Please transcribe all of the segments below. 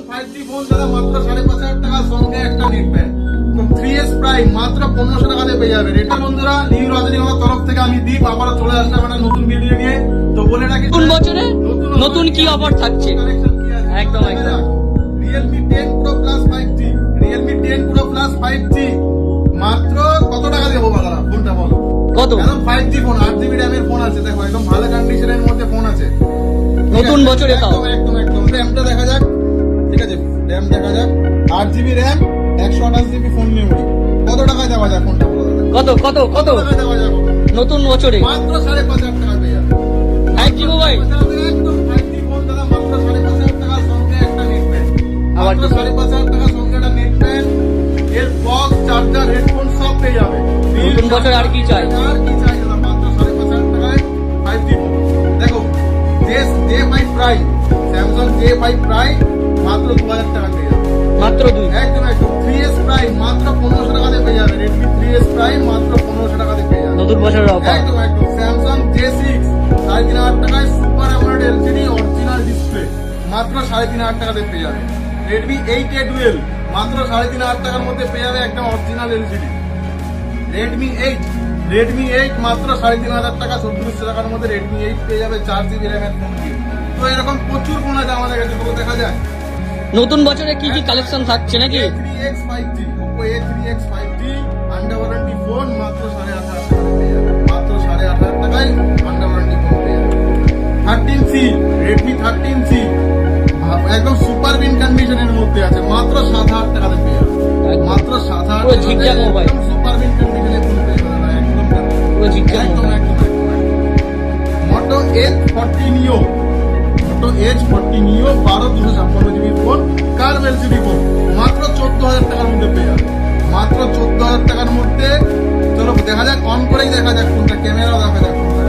5G phone দাদা মাত্র 5,500 টাকা, সঙ্গে একটা নেট প্যাক। তো 3S প্রাইম মাত্র 1500 টাকাতে পেয়ে যাবেন। এটা বন্ধুরা নিউ রজনীগন্ধার তরফ থেকে আমি দীপ আবারও চলে আসলাম একটা নতুন ভিডিও নিয়ে। তো বলে রাখি নতুন বছরে নতুন কি অফার থাকছে একদম একদম। Realme 10 Pro Plus 5G, Realme 10 Pro Plus 5G মাত্র কত টাকা দেবো বাবা? ফোনটা বলো কত? একদম 5G ফোন, 8GB RAM এর ফোন আছে। দেখো একদম ভালো কন্ডিশনের মধ্যে ফোন আছে নতুন বছরে তাও একদম একদম একদম। র্যামটা দেখা যাক, ঠিক আছে র্যাম দেখা যাক, 8GB RAM 128GB phone memory. কত টাকায় দেওয়া যায় ফোনটা বলো দাদা? কত কত কত টাকায় দেওয়া যায় নতুন বছরে? মাত্র 5,500 টাকা পেয়ে যাবে। 5G মোবাইল একদম 5G ফোন দাদা মাত্র 5,500 টাকা, সঙ্গে একটা নেট প্যাক। আবার মাত্র 5,500 টাকা, সঙ্গে একটা নেট প্যাক, এর বক্স, চার্জার, হেডফোন সব পেয়ে যাবে। নতুন বছর আর কি চাই? আর কি চাই দাদা? মাত্র 5,500 টাকায় 5G ফোন। দেখো J5 prime, Samsung J5 prime মাত্র 2,000 টাকা পেয়ে যাবে। মাত্র 2 একদম একদম। 3S প্রাইম মাত্র 1500 টাকাতে পেয়ে যাবে। Redmi 3S প্রাইম মাত্র 1500 টাকাতে পেয়ে যাবে। নতুন বছরের অফার একদম একদম। স্যামসাং J6 3,500 টাকায় super AMOLED LCD original display মাত্র 3,500 টাকাতে পেয়ে যাবে। Redmi 8A Dual মাত্র 3,500 টাকার মধ্যে পেয়ে যাবে একদম অরিজিনাল এলসিডি। Redmi 8 মাত্র 3,500 টাকা, 3400 টাকার মধ্যে Redmi 8 পেয়ে যাবে 4GB RAM এর ফোন দিয়ে। তো এরকম প্রচুর ফোন আছে আমাদের কাছে, পুরো দেখা যায়। নতুন বছরে কি কি কালেকশন থাকছে নাকি? A3X 5G, Oppo A3X 5G under warranty phone মাত্র 18,500 টাকা পেয়ে যাবে। মাত্র 18,500 টাকায় আন্ডার ওয়ারেন্টি ফোন পেয়ে যাবে। 13C, Redmi 13C একদম সুপার বিন কন্ডিশনের মধ্যে আছে, মাত্র 7,000 টাকাতে পেয়ে যাবে। মাত্র 7,000 পুরো ঝিকঝাক মোবাইল, একদম সুপার বিন কন্ডিশনের ফোন পেয়ে যাবে না, একদম পুরো ঝিকঝাক একদম মোবাইল। একদম একদম। Moto H40 Neo, Moto H40 Neo 12/256GB phone, curve LCD phone মাত্র 14,000 টাকার মধ্যে পেয়ে যাবে। মাত্র 14,000 টাকার মধ্যে। চলো দেখা যাক, অন করেই দেখা যাক ফোনটা, ক্যামেরাও দেখা যাক ফোনটা।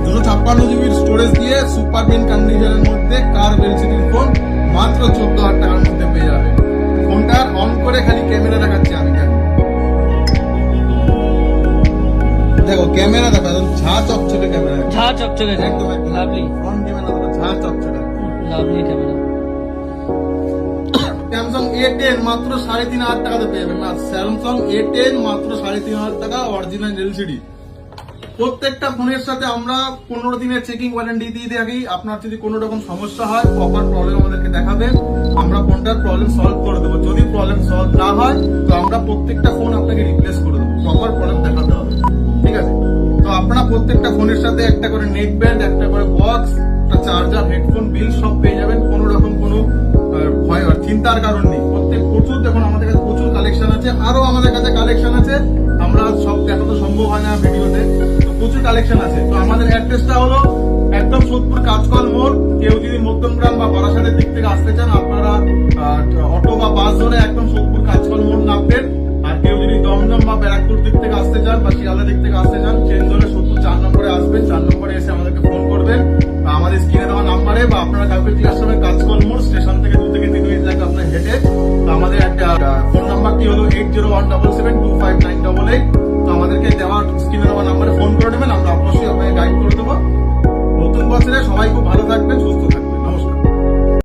256GB স্টোরেজ দিয়ে সুপার বিন কন্ডিশনের মধ্যে কার্ভ এলসিডি ফোন মাত্র 14,000 টাকার মধ্যে পেয়ে যাবে। ফোনটা অন করে খালি ক্যামেরা দেখাচ্ছি আমি। দেখো ক্যামেরা দেখো, একদম ঝা চকচকে ক্যামেরা, ঝা চকচকে একদম একদম। লাভলি ফ্রন্ট ক্যামেরা দেখো ঝা চকচকে। Lovely camera. স্যামসাং A10 মাত্র 3,500 টাকাতে পেয়ে যাবেন। স্যামসাং A10 মাত্র 3,500 টাকা, অরিজিনাল এলসিডি। প্রত্যেকটা ফোনের সাথে আমরা 15 দিনের চেকিং ওয়ারেন্টি দিয়ে থাকি। আপনার যদি কোনো রকম সমস্যা হয়, প্রপার প্রবলেম আমাদেরকে দেখাবেন, আমরা ফোনটার প্রবলেম সলভ করে দেবো। যদি প্রবলেম সলভ না হয় তো আমরা প্রত্যেকটা ফোন আপনাকে রিপ্লেস করে দেবো। প্রপার প্রবলেম দেখাতে হবে, ঠিক আছে? তো আপনারা প্রত্যেকটা ফোনের সাথে একটা করে নেক ব্যান্ড, একটা করে বক্স, একটা চার্জার, হেডফোন, বিল সব পেয়ে যাবেন। কোনো রকম কোনো ভয় আর চিন্তার কারণ নেই। প্রচুর দেখুন আমাদের কাছে প্রচুর কালেকশন আছে, আরো আমাদের কাছে কালেকশন আছে, আমরা সব দেখাতে সম্ভব হয় না ভিডিওতে। তো প্রচুর কালেকশন আছে। তো আমাদের অ্যাড্রেসটা হলো একদম সোদপুর কাঁচকল মোড়। কেউ যদি মধ্যমগ্রাম বা বারাসাতের দিক থেকে আসতে চান, আপনারা অটো বা বাস ধরে একদম সোদপুর কাঁচকল মোড় নামবেন। আর কেউ যদি দমদম বা ব্যারাকপুর দিক থেকে আসতে চান বা শিয়ালদা দিক থেকে আসতে চান, ট্রেন ধরে সোদপুর 4 নম্বরে আসবেন। 4 নম্বরে এসে আমাদেরকে ফোন করবেন, আমাদের স্ক্রিনে দেওয়া নাম্বারে, বা আপনারা কাউকে ক্লাসরুমে কাঁচকল মোড় স্টেশন থেকে 2 থেকে 3 মিনিট লাগে আপনার হেঁটে। তো আমাদের একটা ফোন নাম্বারটি হলো 8017725988। তো আমাদেরকে দেওয়া স্ক্রিনে দেওয়া নাম্বারে ফোন করে নেবেন, আমরা অবশ্যই আপনাকে গাইড করে দেবো। নতুন বছরে সবাই খুব ভালো থাকবেন, সুস্থ থাকবেন।